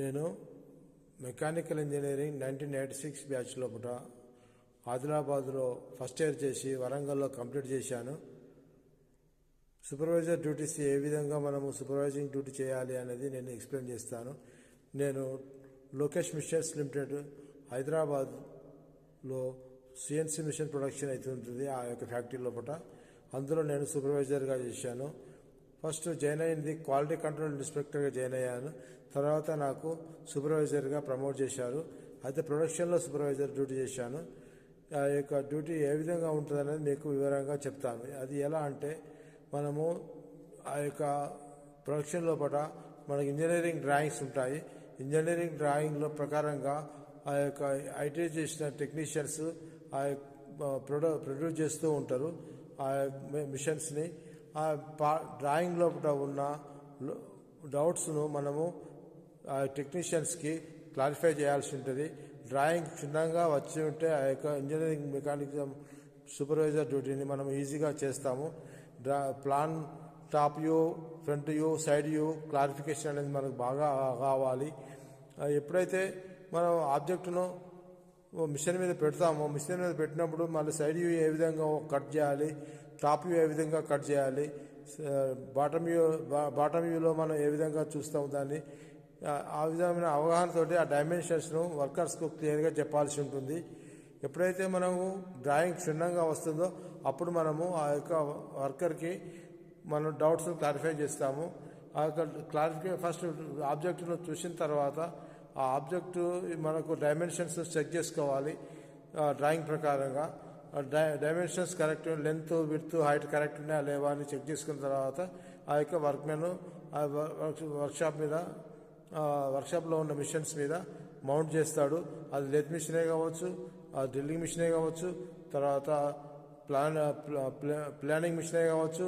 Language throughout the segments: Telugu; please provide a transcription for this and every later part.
నేను మెకానికల్ ఇంజనీరింగ్ 1986 బ్యాచ్ లోపల ఆదిలాబాద్లో ఫస్ట్ ఇయర్ చేసి వరంగల్లో కంప్లీట్ చేశాను. సూపర్వైజర్ డ్యూటీస్ ఏ విధంగా మనము సూపర్వైజింగ్ డ్యూటీ చేయాలి అనేది నేను ఎక్స్ప్లెయిన్ చేస్తాను. నేను లోకేష్ మిషన్స్ లిమిటెడ్ హైదరాబాద్లో సిఎన్సి మిషన్ ప్రొడక్షన్ అవుతుంటుంది. ఆ యొక్క ఫ్యాక్టరీ లోపల అందులో నేను సూపర్వైజర్గా చేశాను. ఫస్ట్ జాయిన్ అయింది క్వాలిటీ కంట్రోల్ ఇన్స్పెక్టర్గా జాయిన్ అయ్యాను. తర్వాత నాకు సూపర్వైజర్గా ప్రమోట్ చేశారు. అయితే ప్రొడక్షన్లో సూపర్వైజర్ డ్యూటీ చేశాను. ఆ యొక్క డ్యూటీ ఏ విధంగా ఉంటుందనేది మీకు వివరంగా చెప్తాను. అది ఎలా అంటే, మనము ఆ యొక్క ప్రొడక్షన్ లోపల మనకి ఇంజనీరింగ్ డ్రాయింగ్స్ ఉంటాయి. ఇంజనీరింగ్ డ్రాయింగ్లో ప్రకారంగా ఆ యొక్క ఐటీ చేసిన టెక్నీషియన్స్ ఆ ప్రొడ్యూస్ చేస్తూ ఉంటారు ఆ మిషన్స్ని. ఆ డ్రాయింగ్ లోపల ఉన్న డౌట్స్ను మనము ఆ టెక్నీషియన్స్కి క్లారిఫై చేయాల్సి ఉంటుంది. డ్రాయింగ్ క్షుణ్ణంగా వచ్చి ఉంటే ఆ యొక్క ఇంజనీరింగ్ మెకానిజం సూపర్వైజర్ డ్యూటీని మనం ఈజీగా చేస్తాము. Plan top view, front view, side view clarification అనేది మనకు బాగా కావాలి. ఎప్పుడైతే మనం ఆబ్జెక్టును మిషన్ మీద పెడతామో, మిషన్ మీద పెట్టినప్పుడు మళ్ళీ సైడ్ వ్యూ ఏ విధంగా కట్ చేయాలి, టాప్ వ్యూ ఏ విధంగా కట్ చేయాలి, బాటమ్ వ్యూలో మనం ఏ విధంగా చూస్తాము దాన్ని, ఆ విధమైన అవగాహనతోటి ఆ డైమెన్షన్స్ను వర్కర్స్కు క్లియర్గా చెప్పాల్సి ఉంటుంది. ఎప్పుడైతే మనము డ్రాయింగ్ క్షుణ్ణంగా వస్తుందో అప్పుడు మనము ఆ యొక్క వర్కర్కి మనం డౌట్స్ను క్లారిఫై చేస్తాము. ఆ యొక్క క్లారిఫికేషన్ ఫస్ట్ ఆబ్జెక్టును చూసిన తర్వాత ఆ ఆబ్జెక్టు మనకు డైమెన్షన్స్ చెక్ చేసుకోవాలి. డ్రాయింగ్ ప్రకారంగా dimensions correct, length, width, height correct ఉన్నాయా లేవా అని చెక్ చేసుకున్న తర్వాత ఆ యొక్క వర్క్మెన్ వర్క్షాప్లో ఉన్న మిషన్స్ మీద మౌంట్ చేస్తాడు. అది లెత్ మిషనే కావచ్చు, డ్రిల్లింగ్ మిషనే కావచ్చు, తర్వాత ప్లానింగ్ మిషనే కావచ్చు,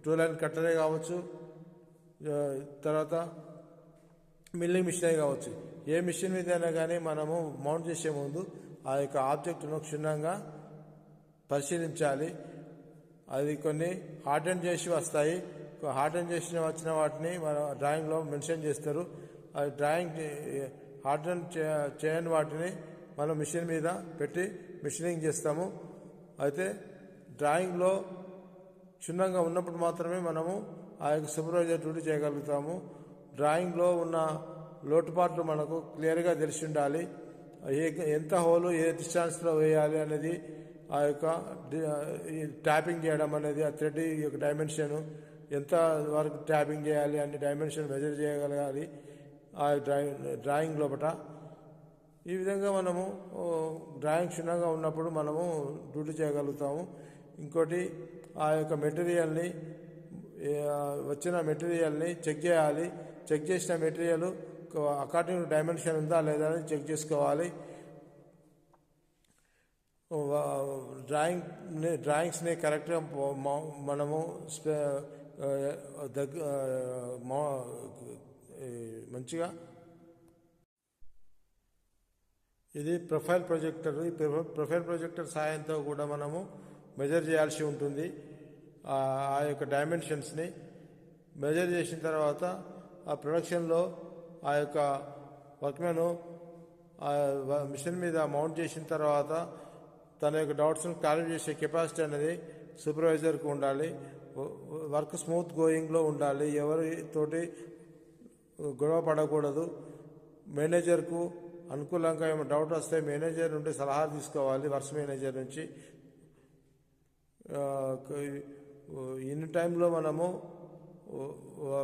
టూ లైన్ కట్టరే కావచ్చు, తర్వాత మిల్లింగ్ మిషనే కావచ్చు. ఏ మిషన్ మీద అయినా కానీ మనము మౌంట్ చేసే ముందు ఆ యొక్క ఆబ్జెక్టును క్షుణ్ణంగా పరిశీలించాలి. అది కొన్ని హార్డ్ అండ్ చేసి వస్తాయి. హార్డ్ అండ్ చేసి వచ్చిన వాటిని మన డ్రాయింగ్లో మెన్షన్ చేస్తారు. అది డ్రాయింగ్ హార్డ్ అండ్ చేయని వాటిని మనం మిషన్ మీద పెట్టి మిషనింగ్ చేస్తాము. అయితే డ్రాయింగ్లో క్షుణ్ణంగా ఉన్నప్పుడు మాత్రమే మనము ఆ యొక్క సూపర్వైజర్ డ్యూటీ చేయగలుగుతాము. డ్రాయింగ్లో ఉన్న లోటుపాట్లు మనకు క్లియర్గా తెలిసి ఉండాలి. ఎంత హోలు ఏ డిస్టెన్స్లో వేయాలి అనేది, ఆ యొక్క ట్యాపింగ్ చేయడం అనేది, ఆ థ్రెడ్ యొక్క డైమెన్షన్ ఎంత వరకు ట్యాపింగ్ చేయాలి అనే డైమెన్షన్ మెజర్ చేయగలగాలి ఆ డ్రాయింగ్ లోపల. ఈ విధంగా మనము డ్రాయింగ్ క్షుణ్ణంగా ఉన్నప్పుడు మనము డ్యూటీ చేయగలుగుతాము. ఇంకోటి, ఆ యొక్క మెటీరియల్ని వచ్చిన మెటీరియల్ని చెక్ చేయాలి. చెక్ చేసిన మెటీరియల్ అకార్డింగ్ టు డైమెన్షన్ ఉందా లేదా అని చెక్ చేసుకోవాలి. డ్రాయింగ్స్ని కరెక్ట్గా మనము మంచిగా, ఇది ప్రొఫైల్ ప్రొజెక్టర్. ఈ ప్రొఫైల్ ప్రొజెక్టర్ సాయంతో కూడా మనము మెజర్ చేయాల్సి ఉంటుంది. ఆ యొక్క డైమెన్షన్స్ని మెజర్ చేసిన తర్వాత ఆ ప్రొడక్షన్లో ఆ యొక్క వర్క్మెన్ మిషన్ మీద మౌంట్ చేసిన తర్వాత తన యొక్క డౌట్స్ను క్లారిఫై చేసే కెపాసిటీ అనేది సూపర్వైజర్కు ఉండాలి. వర్క్ స్మూత్ గోయింగ్లో ఉండాలి. ఎవరితోటి గొడవ పడకూడదు. మేనేజర్కు అనుకూలంగా ఏమైనా డౌట్ వస్తే మేనేజర్ నుండి సలహా తీసుకోవాలి, వర్క్స్ మేనేజర్ నుంచి. ఇన్ని టైంలో మనము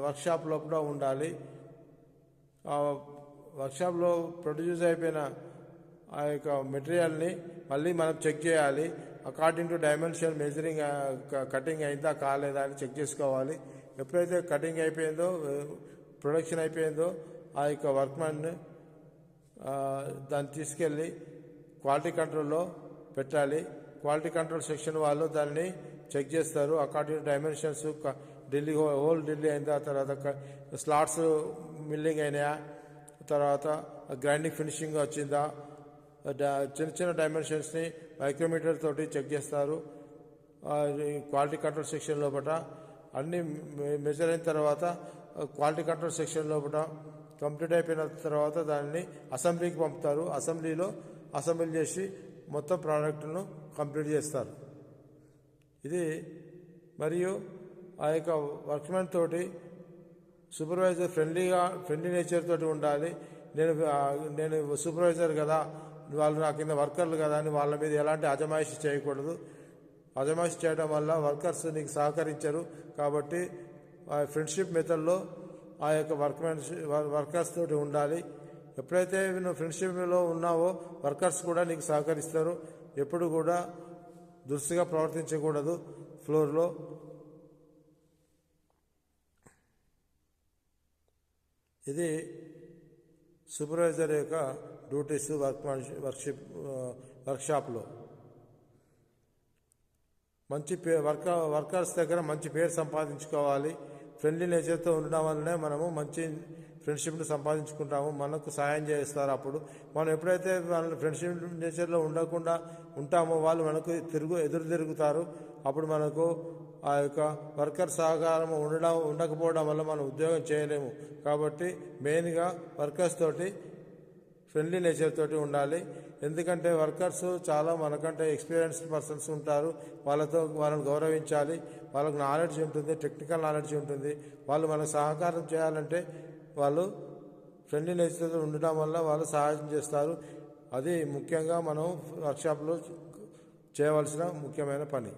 వర్క్షాప్ లోపల ఉండాలి. వర్క్షాప్లో ప్రొడ్యూస్ అయిపోయిన ఆ యొక్క మెటీరియల్ని మళ్ళీ మనం చెక్ చేయాలి. According to dimension measuring cutting అయిందా కాలేదా అని చెక్ చేసుకోవాలి. ఎప్పుడైతే కటింగ్ అయిపోయిందో, ప్రొడక్షన్ అయిపోయిందో ఆ యొక్క వర్క్మెన్ దాన్ని తీసుకెళ్ళి క్వాలిటీ కంట్రోల్లో పెట్టాలి. క్వాలిటీ కంట్రోల్ సెక్షన్ వాళ్ళు దాన్ని చెక్ చేస్తారు. According to dimensions Delhi whole Delhi అయిందా, తర్వాత స్లాట్స్ మిల్లింగ్ అయినాయా, తర్వాత గ్రైండింగ్ ఫినిషింగ్ వచ్చిందా, చిన్న చిన్న డైమెన్షన్స్ని మైక్రోమీటర్ తోటి చెక్ చేస్తారు. క్వాలిటీ కంట్రోల్ సెక్షన్ లోపల అన్నీ మెజర్ అయిన తర్వాత క్వాలిటీ కంట్రోల్ సెక్షన్ లోపల కంప్లీట్ అయిపోయిన తర్వాత దాన్ని అసెంబ్లీకి పంపుతారు. అసెంబ్లీ చేసి మొత్తం ప్రోడక్ట్ను కంప్లీట్ చేస్తారు. ఇది మరియు ఆ యొక్క వర్క్మెన్ తోటి సూపర్వైజర్ ఫ్రెండ్లీ నేచర్ తోటి ఉండాలి. నేను సూపర్వైజర్ కదా, వాళ్ళు నా కింద వర్కర్లు కదా అని వాళ్ళ మీద ఎలాంటి అజమాయిషి చేయకూడదు. అజమాయిషి చేయడం వల్ల వర్కర్స్ నీకు సహకరించరు. కాబట్టి ఆ ఫ్రెండ్షిప్ మెథడ్లో ఆ యొక్క వర్కర్స్ తోటి ఉండాలి. ఎప్పుడైతే నువ్వు ఫ్రెండ్షిప్లో ఉన్నావో వర్కర్స్ కూడా నీకు సహకరిస్తారు. ఎప్పుడు కూడా దురుసుగా ప్రవర్తించకూడదు ఫ్లోర్లో. ఇది సూపర్వైజర్ యొక్క డ్యూటీస్ వర్క్షాప్లో. మంచి వర్కర్స్ దగ్గర మంచి పేరు సంపాదించుకోవాలి. ఫ్రెండ్లీ నేచర్తో ఉండడం వల్లనే మనము మంచి ఫ్రెండ్షిప్ని సంపాదించుకుంటాము. మనకు సాయం చేస్తారు. అప్పుడు మనం ఎప్పుడైతే వాళ్ళ ఫ్రెండ్షిప్ నేచర్లో ఉండకుండా ఉంటామో వాళ్ళు మనకు ఎదురు తిరుగుతారు. అప్పుడు మనకు ఆ యొక్క వర్కర్ సహకారం ఉండకపోవడం వల్ల మనం ఉద్యోగం చేయలేము. కాబట్టి మెయిన్గా వర్కర్స్ తోటి ఫ్రెండ్లీ నేచర్ తోటి ఉండాలి. ఎందుకంటే వర్కర్స్ చాలా మనకంటే ఎక్స్పీరియన్స్డ్ పర్సన్స్ ఉంటారు. వాళ్ళని గౌరవించాలి. వాళ్ళకు నాలెడ్జ్ ఉంటుంది, టెక్నికల్ నాలెడ్జ్ ఉంటుంది. వాళ్ళు మనకు సహకారం చేయాలంటే వాళ్ళు ఫ్రెండ్లీ నేచర్తో ఉండడం వల్ల వాళ్ళు సహాయం చేస్తారు. అది ముఖ్యంగా మనం వర్క్షాప్లో చేయవలసిన ముఖ్యమైన పని.